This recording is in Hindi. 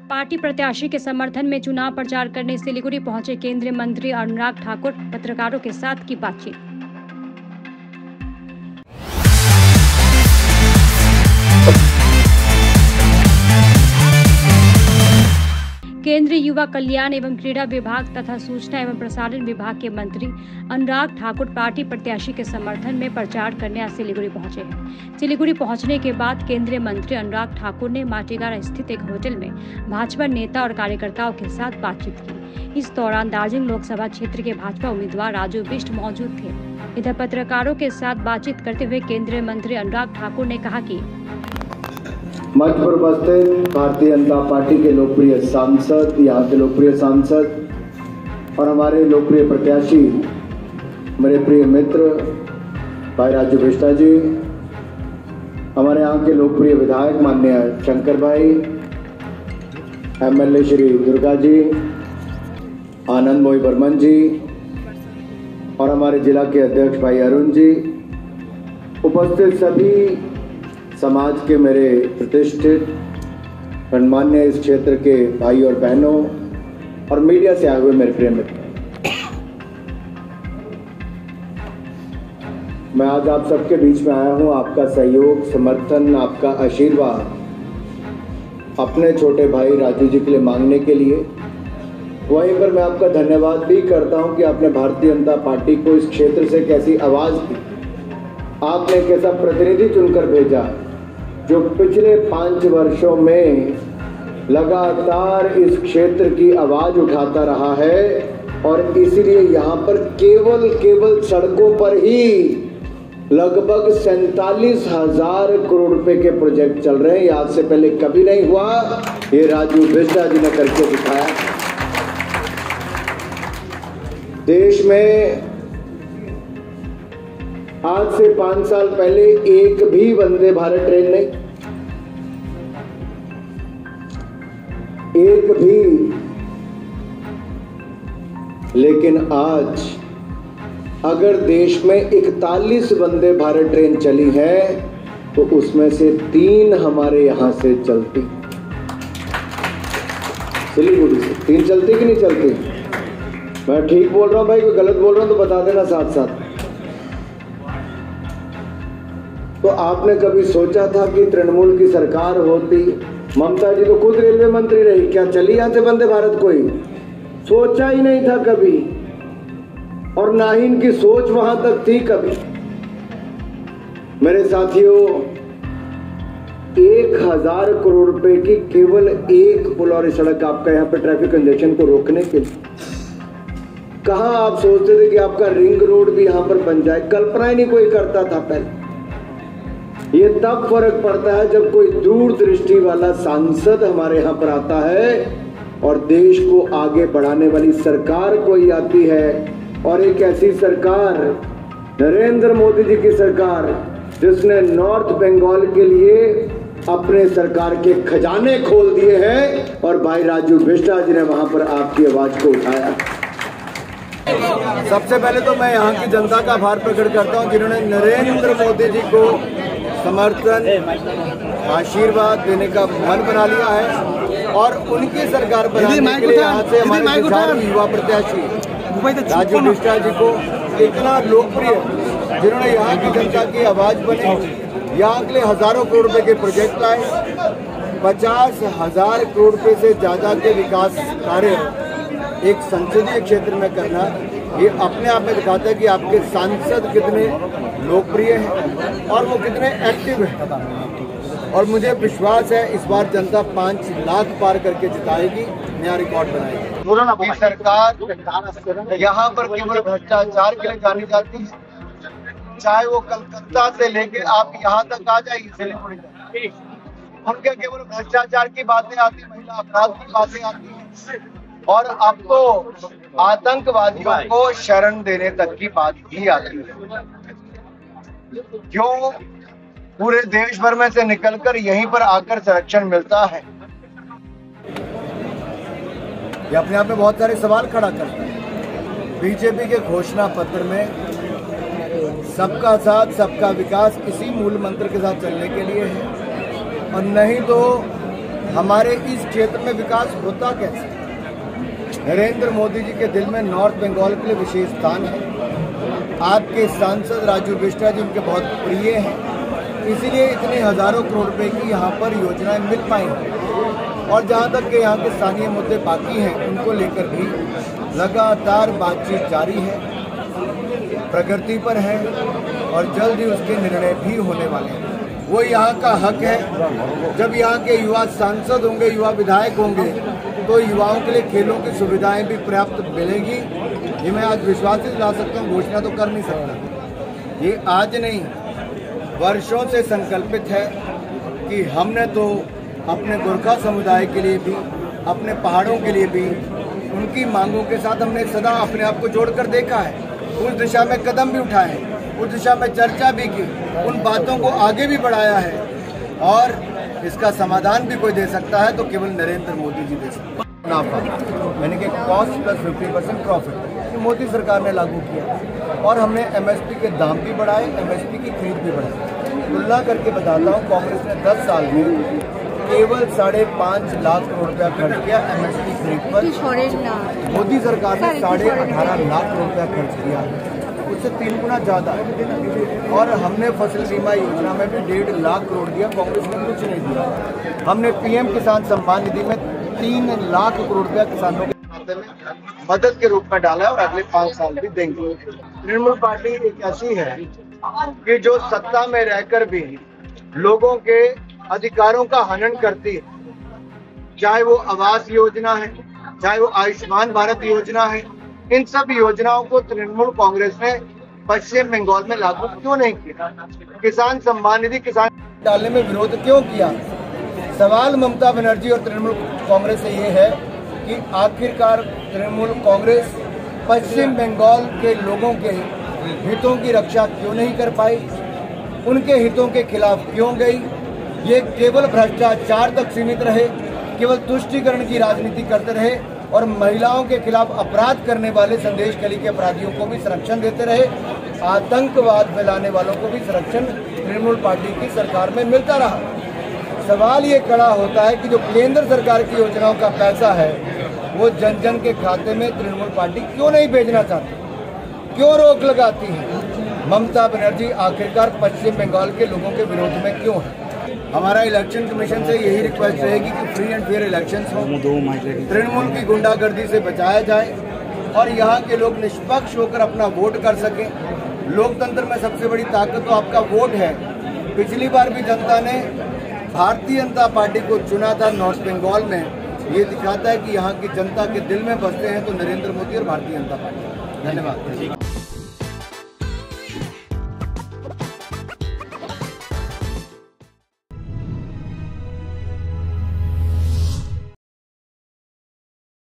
पार्टी प्रत्याशी के समर्थन में चुनाव प्रचार करने सिलीगुड़ी पहुंचे केंद्रीय मंत्री अनुराग ठाकुर, पत्रकारों के साथ की बातचीत। केंद्रीय युवा कल्याण एवं क्रीड़ा विभाग तथा सूचना एवं प्रसारण विभाग के मंत्री अनुराग ठाकुर पार्टी प्रत्याशी के समर्थन में प्रचार करने आज सिलीगुड़ी पहुंचे हैं। सिलीगुड़ी पहुंचने के बाद केंद्रीय मंत्री अनुराग ठाकुर ने माटीगारा स्थित एक होटल में भाजपा नेता और कार्यकर्ताओं के साथ बातचीत की। इस दौरान दार्जिलिंग लोकसभा क्षेत्र के भाजपा उम्मीदवार राजू बिष्ट मौजूद थे। इधर पत्रकारों के साथ बातचीत करते हुए केंद्रीय मंत्री अनुराग ठाकुर ने कहा कि मंच पर उपस्थित भारतीय जनता पार्टी के लोकप्रिय सांसद, यहाँ के लोकप्रिय सांसद और हमारे लोकप्रिय प्रत्याशी, मेरे प्रिय मित्र भाई राजू बिष्ट जी, हमारे यहाँ के लोकप्रिय विधायक माननीय शंकर भाई, एमएलए श्री दुर्गा जी, आनंद मोई बर्मन जी और हमारे जिला के अध्यक्ष भाई अरुण जी, उपस्थित सभी समाज के मेरे प्रतिष्ठित गणमान्य इस क्षेत्र के भाई और बहनों और मीडिया से आए हुए मेरे प्रिय मित्र, मैं आज आप सबके बीच में आया हूं। आपका सहयोग, समर्थन, आपका आशीर्वाद अपने छोटे भाई राजू जी के लिए मांगने के लिए। वहीं पर मैं आपका धन्यवाद भी करता हूं कि आपने भारतीय जनता पार्टी को इस क्षेत्र से कैसी आवाज दी, आपने कैसा प्रतिनिधि चुनकर भेजा जो पिछले 5 वर्षों में लगातार इस क्षेत्र की आवाज उठाता रहा है। और इसलिए यहाँ पर केवल सड़कों पर ही लगभग 47,000 करोड़ रुपए के प्रोजेक्ट चल रहे हैं। आज से पहले कभी नहीं हुआ, ये राजू बिष्ट जी ने करके दिखाया। देश में आज से 5 साल पहले एक भी वंदे भारत ट्रेन नहीं, एक भी। लेकिन आज अगर देश में 41 वंदे भारत ट्रेन चली है तो उसमें से 3 हमारे यहां से चलती, सिलीगुड़ी से 3 चलती कि नहीं चलती? मैं ठीक बोल रहा हूं भाई, कोई गलत बोल रहा हूं तो बता देना साथ साथ। तो आपने कभी सोचा था कि तृणमूल की सरकार होती? ममता जी तो खुद रेलवे मंत्री रही, क्या चली यहां से वंदे भारत? कोई सोचा ही नहीं था कभी, और ना ही इनकी सोच वहां तक थी कभी। मेरे साथियों, 1000 करोड़ रुपए की केवल एक पुल और सड़क आपका यहाँ पे ट्रैफिक कंजेशन को रोकने के लिए। कहां आप सोचते थे कि आपका रिंग रोड भी यहां पर बन जाए? कल्पना ही नहीं कोई करता था पहले। ये तब फर्क पड़ता है जब कोई दूरदृष्टि वाला सांसद हमारे यहाँ पर आता है और देश को आगे बढ़ाने वाली सरकार कोई आती है। और एक ऐसी सरकार, नरेंद्र मोदी जी की सरकार, जिसने नॉर्थ बंगाल के लिए अपने सरकार के खजाने खोल दिए हैं और भाई राजू बिष्ट जी ने वहां पर आपकी आवाज को उठाया। सबसे पहले तो मैं यहाँ की जनता का आभार प्रकट करता हूँ जिन्होंने नरेंद्र मोदी जी को समर्थन, आशीर्वाद देने का मन बना लिया है और उनकी सरकार बनाने के लिए यहाँ से हमारे किसान युवा प्रत्याशी राजू बिष्ट जी को इतना लोकप्रिय, जिन्होंने यहाँ की जनता की आवाज बने, यहाँ के लिए हजारों करोड़ रुपए के प्रोजेक्ट लाए, 50,000 करोड़ रुपए से ज्यादा के विकास कार्य एक संसदीय क्षेत्र में करना, ये अपने आप में दिखाता है कि आपके सांसद कितने लोकप्रिय हैं और वो कितने एक्टिव हैं। और मुझे विश्वास है इस बार जनता 5 लाख पार करके जिताएगी, नया रिकॉर्ड बनाएगी। सरकार यहाँ पर केवल भ्रष्टाचार के लिए जानी जाती है, चाहे वो कलकत्ता से लेके आप यहाँ तक आ जाइए सिलीगुड़ी तक, उनके केवल भ्रष्टाचार की बातें आती, महिला अपराध की बातें आती है और अब तो आतंकवादियों को शरण देने तक की बात भी आती है। क्यों पूरे देश भर में से निकलकर यहीं पर आकर संरक्षण मिलता है? ये अपने आप में बहुत सारे सवाल खड़ा करता है। बीजेपी के घोषणा पत्र में सबका साथ सबका विकास इसी मूल मंत्र के साथ चलने के लिए है, और नहीं तो हमारे इस क्षेत्र में विकास होता कैसे? नरेंद्र मोदी जी के दिल में नॉर्थ बंगाल के लिए विशेष स्थान है। आपके सांसद राजू बिष्टा जी उनके बहुत प्रिय हैं, इसीलिए इतने हजारों करोड़ रुपए की यहाँ पर योजनाएं मिल पाई हैं। और जहाँ तक के यहाँ के स्थानीय मुद्दे बाकी हैं, उनको लेकर भी लगातार बातचीत जारी है, प्रगति पर है और जल्द ही उसके निर्णय भी होने वाले हैं। वो यहाँ का हक है। जब यहाँ के युवा सांसद होंगे, युवा विधायक होंगे, तो युवाओं के लिए खेलों की सुविधाएं भी पर्याप्त मिलेगी। ये मैं आज विश्वास से दिला सकता हूँ, घोषणा तो कर नहीं सकता। ये आज नहीं, वर्षों से संकल्पित है कि हमने तो अपने गोरखा समुदाय के लिए भी, अपने पहाड़ों के लिए भी, उनकी मांगों के साथ हमने सदा अपने आप को जोड़कर देखा है। उस दिशा में कदम भी उठाए, उस दिशा में चर्चा भी की, उन बातों को आगे भी बढ़ाया है। और इसका समाधान भी कोई दे सकता है तो केवल नरेंद्र मोदी जी दे सकते हैं। मुनाफा यानी कि कॉस्ट प्लस 50% प्रॉफिट मोदी सरकार ने लागू किया और हमने एमएसपी के दाम भी बढ़ाए, एमएसपी की खरीद भी बढ़ाई। तुलना करके बताता हूँ, कांग्रेस ने 10 साल में केवल 5.5 लाख करोड़ रुपया खर्च किया एमएसपी खरीद पर। मोदी सरकार ने 18.5 लाख करोड़ रुपया खर्च किया, उससे 3 गुना ज़्यादा। और हमने फसल बीमा योजना में भी 1.5 लाख करोड़ दिया, कांग्रेस ने कुछ नहीं दिया। हमने पीएम किसान सम्मान निधि में 3 लाख करोड़ रुपया किसानों के खाते में मदद के रूप में डाला है और अगले 5 साल भी देंगे। तृणमूल पार्टी एक ऐसी है कि जो सत्ता में रहकर भी लोगों के अधिकारों का हनन करती है। चाहे वो आवास योजना है, चाहे वो आयुष्मान भारत योजना है, इन सब योजनाओं को तृणमूल कांग्रेस ने पश्चिम बंगाल में लागू क्यों नहीं किया? किसान सम्मान निधि किसान डालने में विरोध क्यों किया? सवाल ममता बनर्जी और तृणमूल कांग्रेस से ये है कि आखिरकार तृणमूल कांग्रेस पश्चिम बंगाल के लोगों के हितों की रक्षा क्यों नहीं कर पाई? उनके हितों के खिलाफ क्यों गई? ये केवल भ्रष्टाचार तक सीमित रहे, केवल तुष्टीकरण की राजनीति करते रहे और महिलाओं के खिलाफ अपराध करने वाले संदेश कली के अपराधियों को भी संरक्षण देते रहे, आतंकवाद फैलाने वालों को भी संरक्षण तृणमूल पार्टी की सरकार में मिलता रहा। सवाल ये खड़ा होता है कि जो केंद्र सरकार की योजनाओं का पैसा है वो जन जन के खाते में तृणमूल पार्टी क्यों नहीं भेजना चाहती, क्यों रोक लगाती है? ममता बनर्जी आखिरकार पश्चिम बंगाल के लोगों के विरोध में क्यों है? हमारा इलेक्शन कमीशन से यही रिक्वेस्ट रहेगी कि फ्री एंड फेयर इलेक्शंस हो, तृणमूल की गुंडागर्दी से बचाया जाए और यहाँ के लोग निष्पक्ष होकर अपना वोट कर सकें। लोकतंत्र में सबसे बड़ी ताकत तो आपका वोट है। पिछली बार भी जनता ने भारतीय जनता पार्टी को चुना था नॉर्थ बंगाल में। ये दिखाता है कि यहाँ की जनता के दिल में बसते हैं तो नरेंद्र मोदी और भारतीय जनता पार्टी। धन्यवाद।